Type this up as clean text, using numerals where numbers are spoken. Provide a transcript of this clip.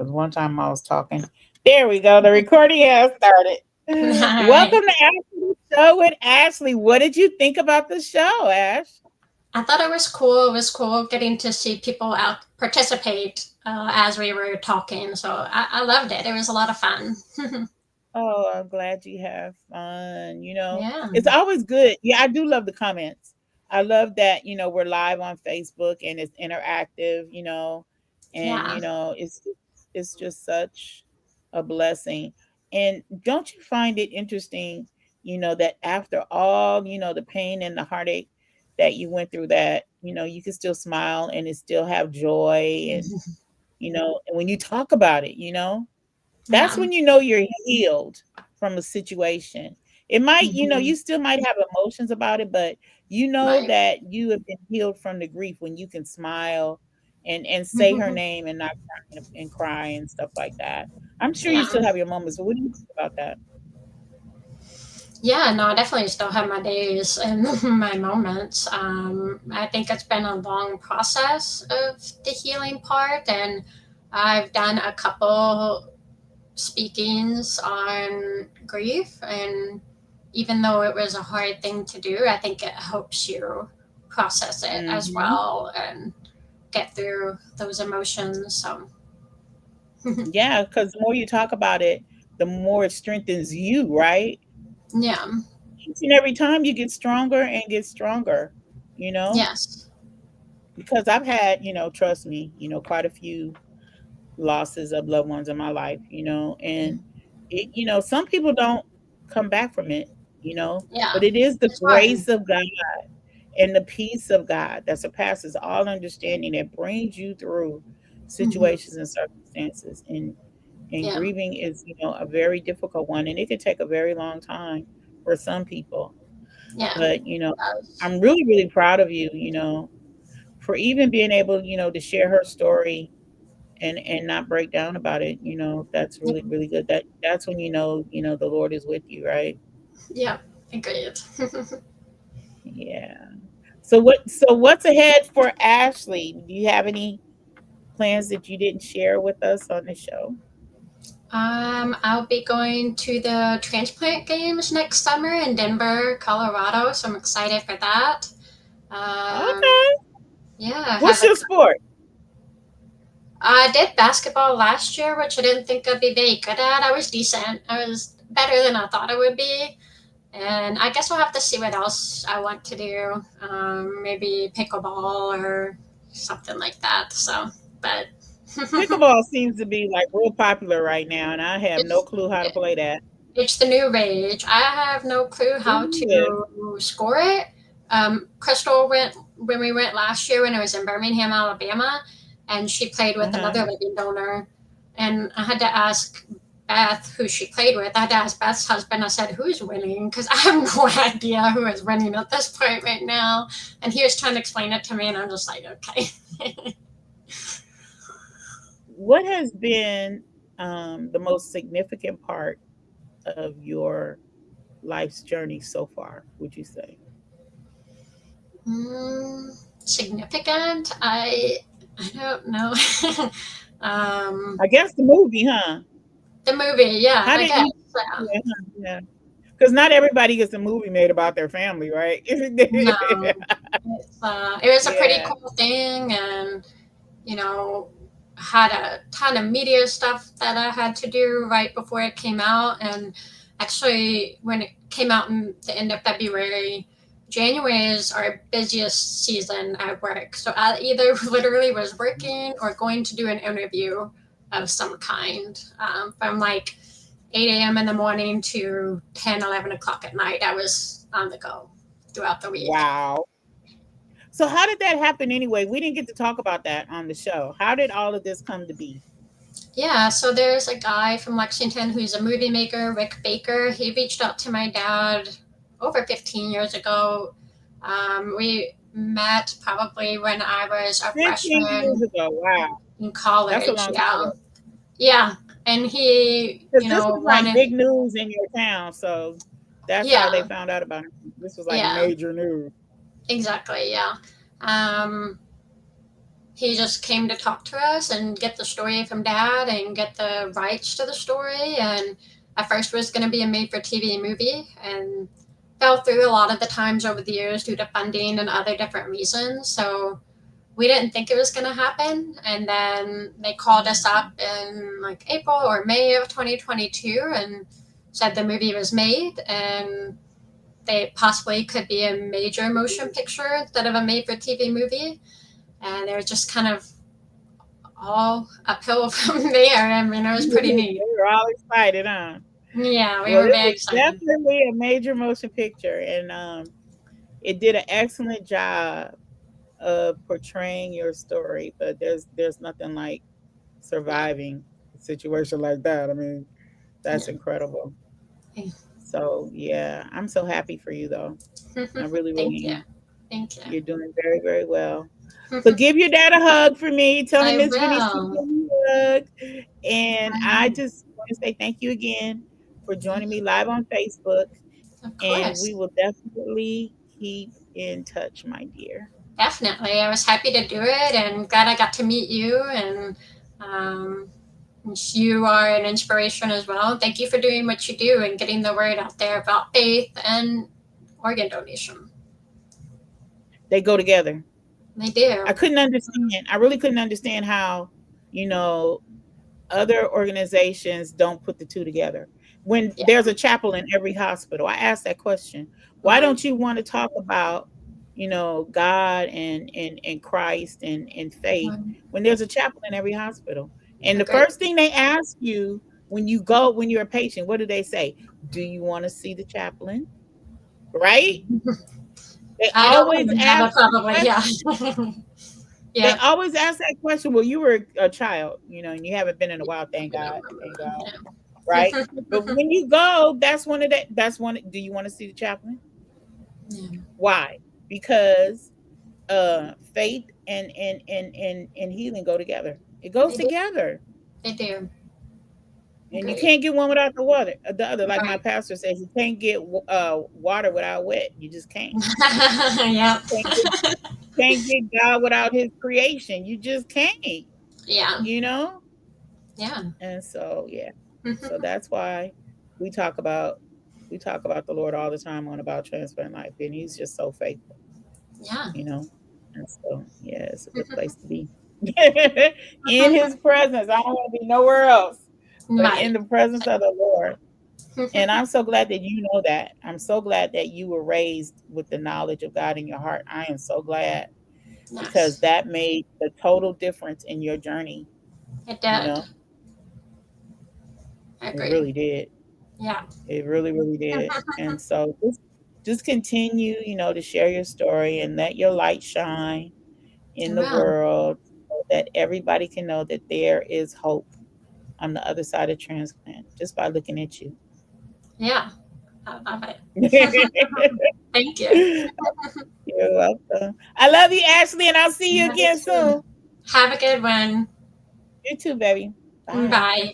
because one time I was talking. There we go. The recording has started. All Welcome right. to Ashley Show with Ashley. What did you think about the show, Ash? I thought it was cool. It was cool getting to see people out participate as we were talking. So I loved it. It was a lot of fun. Oh, I'm glad you have fun. Yeah. It's always good. Yeah, I do love the comments. I love that, we're live on Facebook and it's interactive, and Yeah. it's just such a blessing. And don't you find it interesting, that after all, the pain and the heartache that you went through, that, you can still smile and it still have joy, and and when you talk about it, that's Yeah. when you know you're healed from a situation. It might, Hmm. you still might have emotions about it, but you know Right. that you have been healed from the grief when you can smile and say her name and not cry and cry and stuff like that. I'm sure you Yeah. still have your moments. But what do you think about that? Yeah, no, I definitely still have my days and my moments. I think it's been a long process of the healing part, and I've done a couple speakings on grief, and even though it was a hard thing to do, I think it helps you process it as Hmm. well and get through those emotions. So, Yeah, because the more you talk about it, the more it strengthens you, right? yeah, Each and every time you get stronger and get stronger, you know? yes, Because I've had, trust me, quite a few losses of loved ones in my life, and some people don't come back from it, yeah, but it is the it's hard. grace of God and the peace of God that surpasses all understanding that brings you through Hmm. situations and circumstances. And Yeah, grieving is, a very difficult one, and it can take a very long time for some people. yeah, But does. I'm really, really proud of you, for even being able, to share her story and not break down about it. That's Yeah, really, really good. That's when the Lord is with you, right? yeah, agreed. Yeah. So what's ahead for Ashley? Do you have any plans that you didn't share with us on the show? I'll be going to the transplant games next summer in Denver, Colorado, so I'm excited for that. Um, Okay. yeah, I have What's a. your sport? I did basketball last year, which I didn't think I'd be very good at. I was decent. I was better than I thought I would be. And I guess we'll have to see what else I want to do. Maybe pickleball or something like that. So, but Pickleball seems to be like real popular right now, and I have no it's clue how to play that. it's the new rage. I have no clue how It is. to score it. Crystal went when we went last year when it was in Birmingham, Alabama, and she played with Uh-huh. another living donor. And I had to ask Beth who she played with. I had to ask Beth's husband. I said, "Who's winning?" Because I have no idea who is winning at this point right now. And he was trying to explain it to me, and I'm just like, okay. What has been the most significant part of your life's journey so far, would you say? Significant? I don't know. um, I guess the movie, huh? the movie, yeah, How I did guess. you? Yeah. Yeah, huh, yeah. Because not everybody gets a movie made about their family, right? No, it was a pretty Yeah. cool thing, and you know, had a ton of media stuff that I had to do right before it came out, and actually, when it came out in the end of February, January is our busiest season at work. So I either literally was working or going to do an interview of some kind from like 8 a.m. in the morning to 10, 11 o'clock at night. I was on the go throughout the week. Wow. So how did that happen anyway? We didn't get to talk about that on the show. How did all of this come to be? Yeah, so there's a guy from Lexington who's a movie maker, Rick Baker. He reached out to my dad over 15 years ago. We met probably when I was a 15 years freshman ago. Wow. in That's a college. long time Yeah. ago. Yeah. And he, Because this was like wanted, big news in your town. So that's how they yeah, found out about it. This was like yeah, major news. exactly. Yeah. Um, he just came to talk to us and get the story from dad and get the rights to the story. And at first it was going to be a made for TV movie, and fell through a lot of the times over the years due to funding and other different reasons. So we didn't think it was going to happen. And then they called us up in like April or May of 2022 and said the movie was made, and they possibly could be a major motion picture instead of a made for TV movie. And they were just kind of all uphill from there. I mean, it was pretty They neat. were all excited, huh? Yeah, we Well, were it very was excited. definitely a major motion picture, and it did an excellent job of portraying your story. But there's nothing like Yeah, surviving a situation like that. I mean, that's yeah. incredible. So yeah, I'm so happy for you though. I really, Thank really you. am. Thank You're you. doing very, very well. So give your dad a hug for me. Tell him I Miss Vinny sent will. him a hug. And I I will. just want to say thank you again for joining me live on Facebook. Of And we course. will definitely keep in touch, my dear. Definitely. I was happy to do it and glad I got to meet you. And um, you are an inspiration as well. Thank you for doing what you do and getting the word out there about faith and organ donation. They go together. They I do. couldn't understand. I really couldn't understand how, you know, other organizations don't put the two together. When Yeah. there's a chapel in every hospital, I asked that question. Why Right. don't you want to talk about, God and Christ and faith Right. when there's a chapel in every hospital? And the Agree. first thing they ask you when you go, when you're a patient, what do they say? Do you want to see the chaplain? Right? They I don't always remember that, ask but that probably, yeah. question. They Yep. always ask that question. Well, you were a child, and you haven't been in a while. Thank I don't God. Thank God. remember. Right? But when you go, that's one. Do you want to see the chaplain? Yeah. Why? Because faith and healing go together. It goes They do. together. They do. And you Agree. can't get one without the other. Like my Right. pastor says, you can't get water without wet. You just can't. Yep. Can't get, can't get God without His creation. You just can't. Yeah. You know. Yeah. And so yeah, so that's why we talk about we talk about the Lord all the time on About Transparent Life, and He's just so faithful, Yeah. you know. And so yeah, it's a good place to be in His presence. I don't want to be nowhere else but in Right. the presence of the Lord. And I'm so glad that you know that. I'm so glad that you were raised with the knowledge of God in your heart. I am so glad because Nice. that made the total difference in your journey. It You did. know, I it agree. really did. Yeah. It really, really did. And so just continue, to share your story and let your light shine in the Well, world so that everybody can know that there is hope on the other side of transplant just by looking at you. yeah. I love it. You're Thank you. welcome. I love you, Ashley, and I'll see you Love you again too. soon. Have a good one. You too, baby. Bye. Bye.